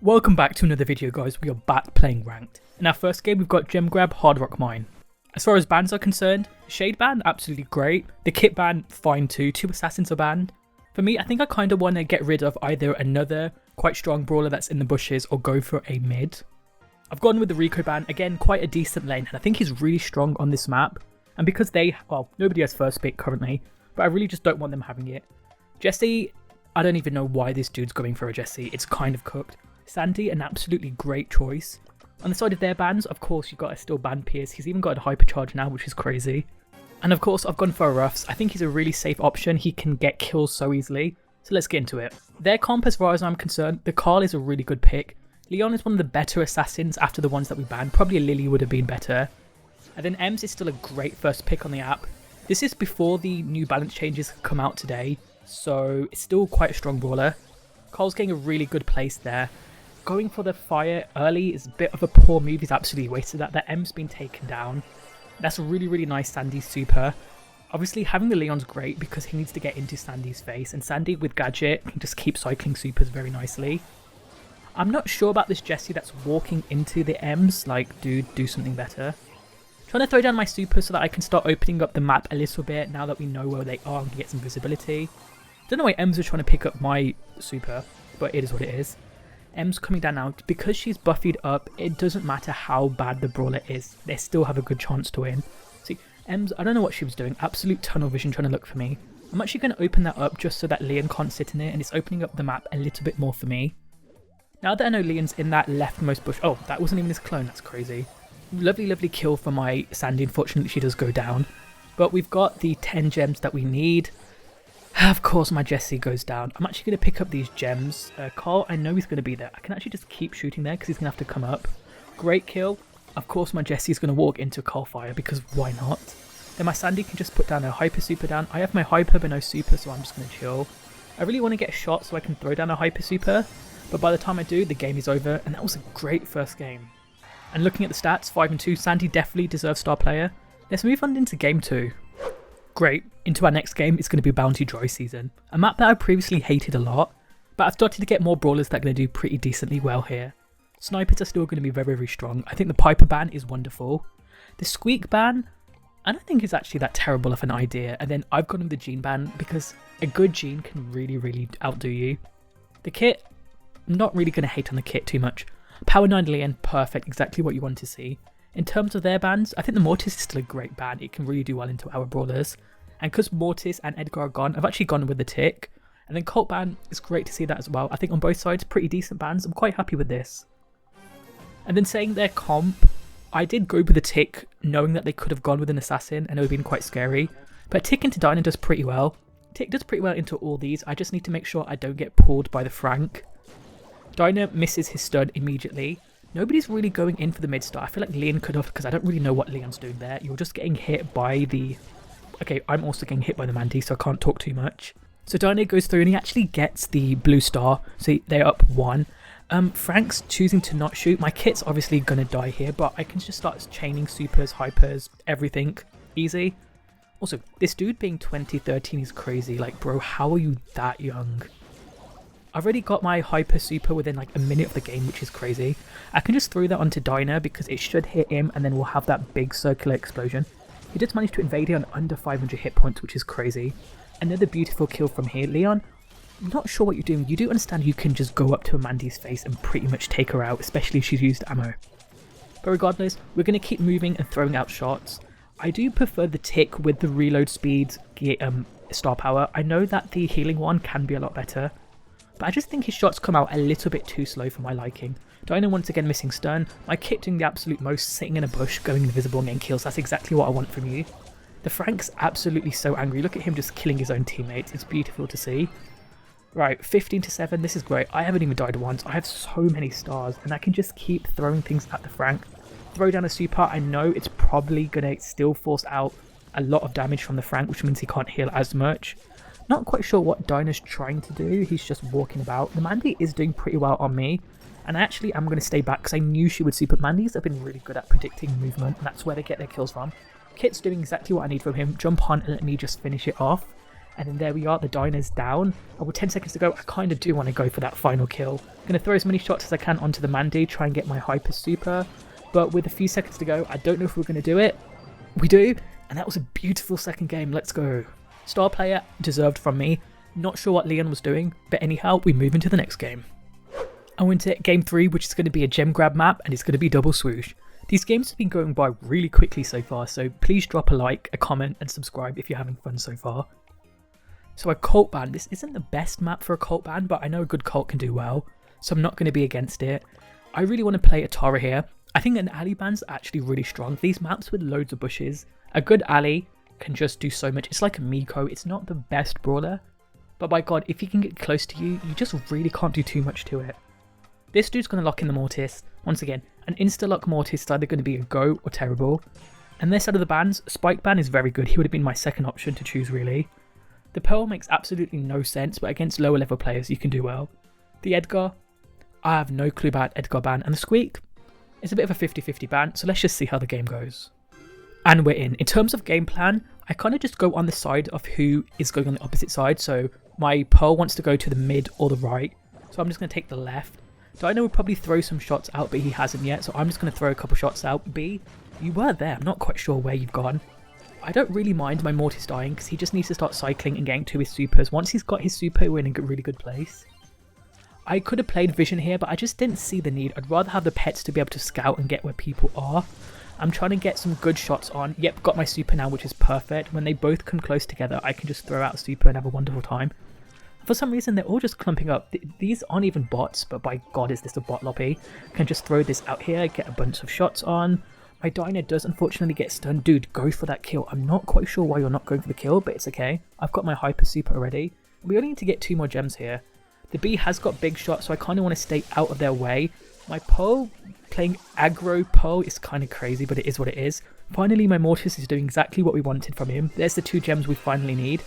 Welcome back to another video, guys. We are back playing Ranked. In our first game, we've got Gem Grab, Hard Rock Mine. As far as bans are concerned, Shade ban, absolutely great. The Kit ban, fine too. 2 Assassins are banned. For me, I think I kind of want to get rid of either another quite strong brawler that's in the bushes or go for a mid. I've gone with the Rico ban, again, quite a decent lane, and I think he's really strong on this map. And because nobody has first pick currently, but I really just don't want them having it. Jesse, I don't even know why this dude's going for a Jesse. It's kind of cooked. Sandy, an absolutely great choice. On the side of their bans, of course, you've got to still ban Pierce. He's even got a hypercharge now, which is crazy. And of course, I've gone for Ruffs. I think he's a really safe option. He can get kills so easily. So let's get into it. Their comp, as far as I'm concerned, the Carl is a really good pick. Leon is one of the better assassins after the ones that we banned. Probably a Lily would have been better. And then Ems is still a great first pick on the app. This is before the new balance changes come out today, so it's still quite a strong brawler. Carl's getting a really good place there. Going for the fire early is a bit of a poor move. He's absolutely wasted that. That M's been taken down. That's a really, really nice Sandy super. Obviously, having the Leon's great because he needs to get into Sandy's face. And Sandy with Gadget can just keep cycling supers very nicely. I'm not sure about this Jessie that's walking into the M's. Like, dude, do something better. Trying to throw down my super so that I can start opening up the map a little bit now that we know where they are and can get some visibility. Don't know why M's are trying to pick up my super, but it is what it is. M's coming down now. Because she's buffied up, it doesn't matter how bad the brawler is. They still have a good chance to win. See, M's, I don't know what she was doing. Absolute tunnel vision trying to look for me. I'm actually going to open that up just so that Leon can't sit in it, and it's opening up the map a little bit more for me. Now that I know Leon's in that leftmost bush... Oh, that wasn't even his clone. That's crazy. Lovely, lovely kill for my Sandy. Unfortunately, she does go down. But we've got the 10 gems that we need. Of course, my Jesse goes down. I'm actually going to pick up these gems. Carl, I know he's going to be there. I can actually just keep shooting there because he's going to have to come up. Great kill. Of course, my Jesse is going to walk into Carl fire because why not? Then my Sandy can just put down a hyper super down. I have my hyper but no super, so I'm just going to chill. I really want to get a shot so I can throw down a hyper super. But by the time I do, the game is over. And that was a great first game. And looking at the stats, 5 and 2, Sandy definitely deserves star player. Let's move on into game 2. Great, into our next game, it's going to be Bounty Dry Season. A map that I previously hated a lot, but I've started to get more brawlers that are going to do pretty decently well here. Snipers are still going to be very, very strong. I think the Piper ban is wonderful. The Squeak ban, I don't think is actually that terrible of an idea. And then I've gone with the Gene ban because a good Gene can really, really outdo you. The Kit, I'm not really going to hate on the Kit too much. Power 9 Leon, perfect, exactly what you want to see. In terms of their bans, I think the Mortis is still a great ban. It can really do well into our brawlers. And because Mortis and Edgar are gone, I've actually gone with the Tick. And then Colt ban, it's great to see that as well. I think on both sides, pretty decent bans. I'm quite happy with this. And then saying their comp, I did go with the Tick, knowing that they could have gone with an Assassin and it would have been quite scary. But Tick into Dyna does pretty well. Tick does pretty well into all these. I just need to make sure I don't get pulled by the Frank. Dyna misses his stun immediately. Nobody's really going in for the mid-star. I feel like Leon could have, because I don't really know what Leon's doing there. You're just getting hit by the... Okay, I'm also getting hit by the Mandy, so I can't talk too much. So Dyna goes through and he actually gets the blue star. So they're up 1. Frank's choosing to not shoot. My Kit's obviously going to die here, but I can just start chaining supers, hypers, everything. Easy. Also, this dude being 2013 is crazy. Like, bro, how are you that young? I've already got my hyper super within like a minute of the game, which is crazy. I can just throw that onto Dyna because it should hit him and then we'll have that big circular explosion. He did manage to invade here on under 500 hit points, which is crazy. Another beautiful kill from here. Leon, I'm not sure what you're doing. You do understand you can just go up to Amandi's face and pretty much take her out, especially if she's used ammo. But regardless, we're going to keep moving and throwing out shots. I do prefer the Tick with the reload speed, star power. I know that the healing one can be a lot better. But I just think his shots come out a little bit too slow for my liking. Dyna once again missing stun. My Kit doing the absolute most, sitting in a bush, going invisible and getting kills. That's exactly what I want from you. The Frank's absolutely so angry. Look at him just killing his own teammates. It's beautiful to see. Right, 15 to 7. This is great. I haven't even died once. I have so many stars and I can just keep throwing things at the Frank. Throw down a super. I know it's probably going to still force out a lot of damage from the Frank, which means he can't heal as much. Not quite sure what Dyna's trying to do. He's just walking about. The Mandy is doing pretty well on me. And actually, I'm going to stay back because I knew she would super. Mandys have been really good at predicting movement. And that's where they get their kills from. Kit's doing exactly what I need from him. Jump on and let me just finish it off. And then there we are, the diner's down. And with 10 seconds to go, I kind of do want to go for that final kill. I'm going to throw as many shots as I can onto the Mandy, try and get my hyper super. But with a few seconds to go, I don't know if we're going to do it. We do, and that was a beautiful second game. Let's go. Star player deserved from me. Not sure what Leon was doing, but anyhow, we move into the next game. I went to game 3, which is going to be a gem grab map, and it's going to be double swoosh. These games have been going by really quickly so far, so please drop a like, a comment, and subscribe if you're having fun so far. So a cult ban. This isn't the best map for a cult ban, but I know a good cult can do well, so I'm not going to be against it. I really want to play a Tara here. I think an alley ban's actually really strong. These maps with loads of bushes, a good alley can just do so much. It's like a Miko. It's not the best brawler, but by God, if he can get close to you, you just really can't do too much to it. This dude's going to lock in the Mortis. Once again, an insta-lock Mortis is either going to be a go or terrible. And this out of the bans, Spike ban is very good. He would have been my second option to choose, really. The Pearl makes absolutely no sense, but against lower level players, you can do well. The Edgar, I have no clue about Edgar ban. And the Squeak, it's a bit of a 50-50 ban, so let's just see how the game goes. And we're in. In terms of game plan, I kind of just go on the side of who is going on the opposite side. So my Pearl wants to go to the mid or the right, so I'm just going to take the left. Dino would probably throw some shots out, but he hasn't yet, so I'm just going to throw a couple shots out. B, you were there. I'm not quite sure where you've gone. I don't really mind my Mortis dying, because he just needs to start cycling and getting to his supers. Once he's got his super, we're in a really good place. I could have played Vision here, but I just didn't see the need. I'd rather have the pets to be able to scout and get where people are. I'm trying to get some good shots on. Yep, got my super now, which is perfect. When they both come close together, I can just throw out a super and have a wonderful time. For some reason, they're all just clumping up. These aren't even bots, but by God, is this a bot lobby? Can just throw this out here, get a bunch of shots on. My Dino does unfortunately get stunned. Dude, go for that kill. I'm not quite sure why you're not going for the kill, but it's okay. I've got my hyper super already. We only need to get 2 more gems here. The B has got big shots, so I kind of want to stay out of their way. My Pearl, playing aggro Pearl, is kind of crazy, but it is what it is. Finally, my Mortis is doing exactly what we wanted from him. There's the 2 gems we finally need.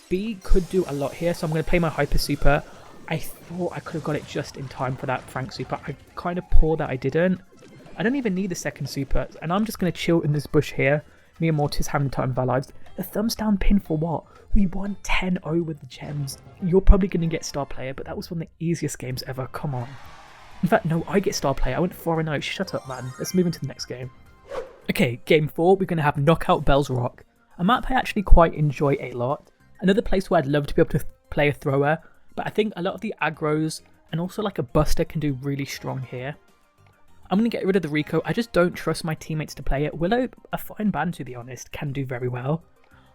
B could do a lot here, so I'm going to play my hyper super. I thought I could have got it just in time for that Frank super. I'm kind of poor that I didn't. I don't even need the second super, and I'm just going to chill in this bush here. Me and Mortis having the time of our lives. The thumbs down pin for what? We won 10-0 with the gems. You're probably going to get star player, but that was one of the easiest games ever. Come on. In fact, no, I get star player. I went 4-0. Shut up, man. Let's move into the next game. Okay, game 4, we're going to have Knockout Belle's Rock. A map I actually quite enjoy a lot. Another place where I'd love to be able to play a thrower, but I think a lot of the aggros and also like a buster can do really strong here. I'm going to get rid of the Rico. I just don't trust my teammates to play it. Willow, a fine ban to be honest, can do very well.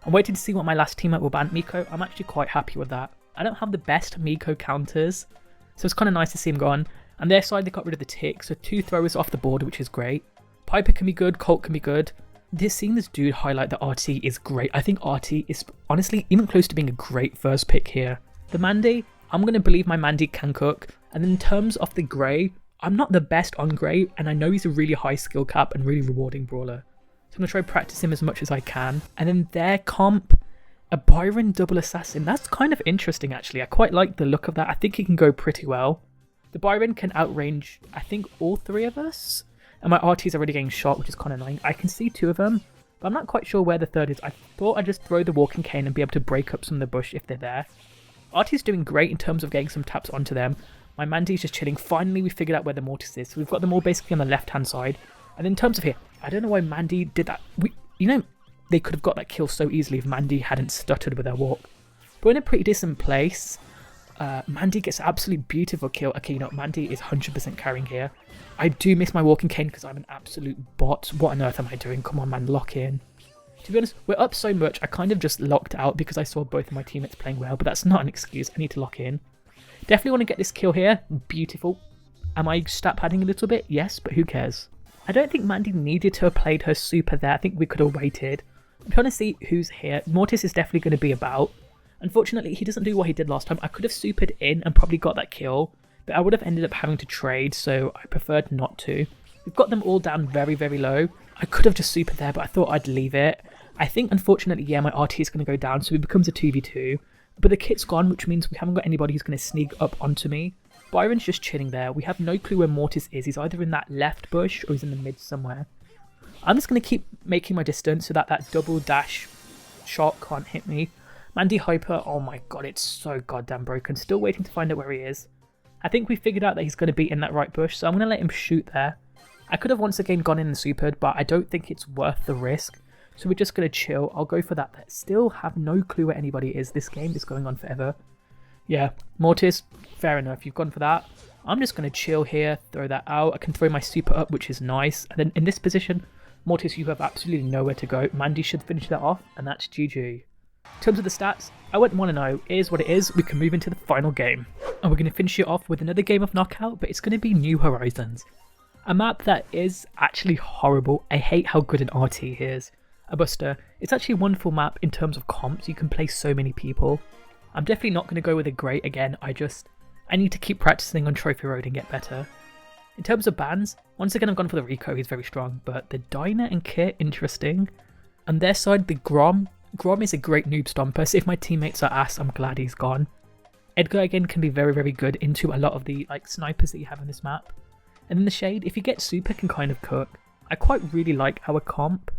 I'm waiting to see what my last teammate will ban. Miko, I'm actually quite happy with that. I don't have the best Miko counters, so it's kind of nice to see him gone. And their side, they got rid of the tick, so 2 throwers off the board, which is great. Piper can be good, Colt can be good. Seeing this dude highlight the RT is great. I think RT is honestly even close to being a great first pick here. The Mandy, I'm going to believe my Mandy can cook. And in terms of the Grey, I'm not the best on Grey, and I know he's a really high skill cap and really rewarding brawler. So I'm going to try to practice him as much as I can. And then their comp, a Byron double assassin. That's kind of interesting actually. I quite like the look of that. I think he can go pretty well. The Byron can outrange, I think, all 3 of us. And my RT is already getting shot, which is kind of annoying. I can see 2 of them, but I'm not quite sure where the 3rd is. I thought I'd just throw the walking cane and be able to break up some of the bush if they're there. RT's doing great in terms of getting some taps onto them. My Mandy's just chilling. Finally, we figured out where the Mortis is. So we've got them all basically on the left-hand side. And in terms of here, I don't know why Mandy did that. You know, they could have got that kill so easily if Mandy hadn't stuttered with her walk. But we're in a pretty decent place. Mandy gets an absolutely beautiful kill. Okay, you know, Mandy is 100% carrying here. I do miss my walking cane because I'm an absolute bot. What on earth am I doing? Come on, man, lock in. To be honest, we're up so much, I kind of just locked out because I saw both of my teammates playing well, but that's not an excuse. I need to lock in. Definitely want to get this kill here. Beautiful. Am I stat padding a little bit? Yes, but who cares? I don't think Mandy needed to have played her super there. I think we could have waited. I'm trying to see who's here. Mortis is definitely going to be about. Unfortunately, he doesn't do what he did last time. I could have supered in and probably got that kill, but I would have ended up having to trade, so I preferred not to. We've got them all down very, very low. I could have just supered there, but I thought I'd leave it. I think, unfortunately, yeah, my RT is going to go down, so it becomes a 2v2. But the kit's gone, which means we haven't got anybody who's going to sneak up onto me. Byron's just chilling there. We have no clue where Mortis is. He's either in that left bush or he's in the mid somewhere. I'm just going to keep making my distance so that that double dash shot can't hit me. Mandy Hyper, oh my god, it's so goddamn broken. Still waiting to find out where he is. I think we figured out that he's going to be in that right bush, so I'm going to let him shoot there. I could have once again gone in and supered, but I don't think it's worth the risk. So we're just going to chill. I'll go for that. Still have no clue where anybody is. This game is going on forever. Yeah, Mortis, fair enough. You've gone for that. I'm just going to chill here, throw that out. I can throw my super up, which is nice. And then in this position, Mortis, you have absolutely nowhere to go. Mandy should finish that off, and that's GG. In terms of the stats, I wouldn't want to know. It is what it is. We can move into the final game. And we're going to finish it off with another game of Knockout, but it's going to be New Horizons. A map that is actually horrible. I hate how good an RT is. A Buster. It's actually a wonderful map in terms of comps. You can play so many people. I'm definitely not going to go with a great again. I need to keep practicing on Trophy Road and get better. In terms of bans, once again I've gone for the Rico, he's very strong, but the Dyna and Kit, interesting. On their side, the Grom is a great noob stomper, so if my teammates are ass, I'm glad he's gone. Edgar again can be very, very good into a lot of the snipers that you have on this map. And then the Shade, if you get super, can kind of cook. I quite really like our comp.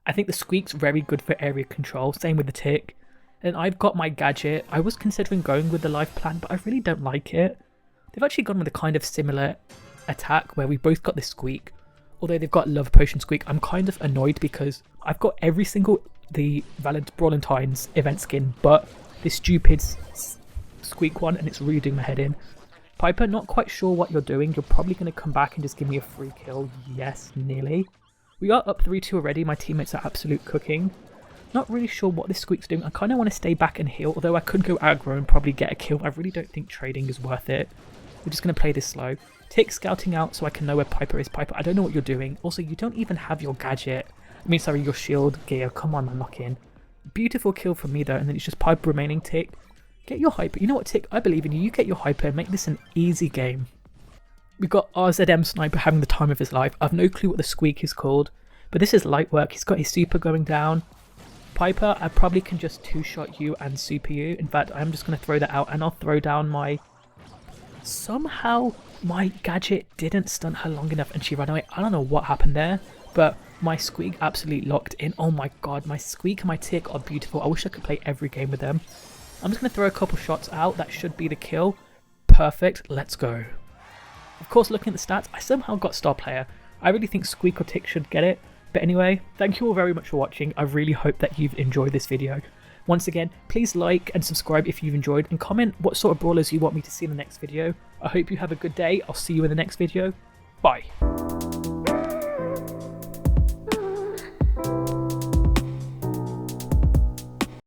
I think the Squeak's very good for area control, same with the Tick. And I've got my gadget. I was considering going with the life plan, but I really don't like it. They've actually gone with a kind of similar attack where we both got the Squeak. Although they've got Love Potion Squeak, I'm kind of annoyed because I've got every single the Valentine's event skin, but this stupid Squeak one, and it's really doing my head in. Piper, not quite sure what you're doing. You're probably going to come back and just give me a free kill. Yes, nearly. We are up 3-2 already. My teammates are absolute cooking. Not really sure what this Squeak's doing. I kind of want to stay back and heal, although I could go aggro and probably get a kill. I really don't think trading is worth it. We're just going to play this slow. Tick scouting out so I can know where Piper is. Piper, I don't know what you're doing. Also, you don't even have your gadget. Sorry, your shield gear. Come on, man, lock in. Beautiful kill from me though, and then it's just Piper remaining. Tick, get your hyper. You know what, Tick? I believe in you. You get your hyper and make this an easy game. We've got RZM Sniper having the time of his life. I've no clue what the Squeak is called, but this is light work. He's got his super going down. Piper, I probably can just two-shot you and super you. In fact, I'm just going to throw that out and I'll throw down my... Somehow my gadget didn't stun her long enough and she ran away. I don't know what happened there, but my Squeak absolutely locked in. Oh my god, my Squeak and my Tick are beautiful. I wish I could play every game with them. I'm just going to throw a couple shots out. That should be the kill. Perfect, let's go. Of course, looking at the stats, I somehow got star player. I really think Squeak or Tick should get it. But anyway, thank you all very much for watching. I really hope that you've enjoyed this video. Once again, please like and subscribe if you've enjoyed, and comment what sort of brawlers you want me to see in the next video. I hope you have a good day. I'll see you in the next video. Bye.